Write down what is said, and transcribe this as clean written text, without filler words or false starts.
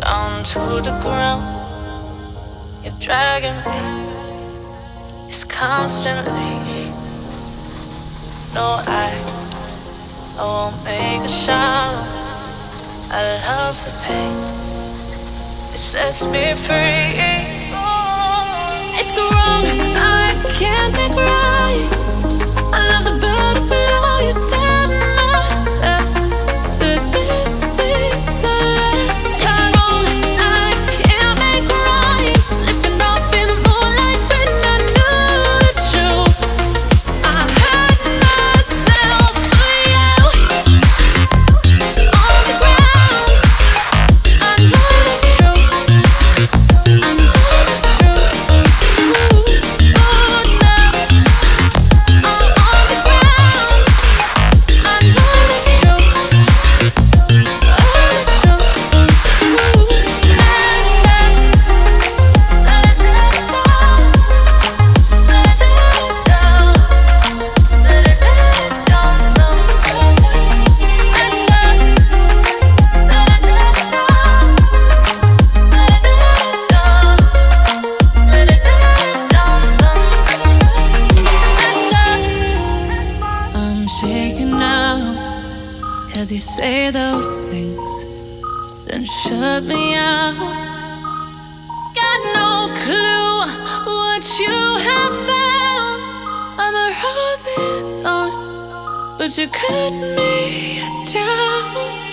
down to the ground. You're dragging me, it's constantly. No, I won't make a sound. I love the pain, it sets me free. It's wrong, I can't think right. I love the better below. You said myself that this is the last time. It's wrong, I can't make right. Slipping off in the moonlight when I knew the truth. I hurt myself for you. On the ground, I know the truth. I know the truth. I'm shaking now, 'cause you say those things, then shut me out. Got no clue what you have found. I'm a rose in thorns, but you cut me down.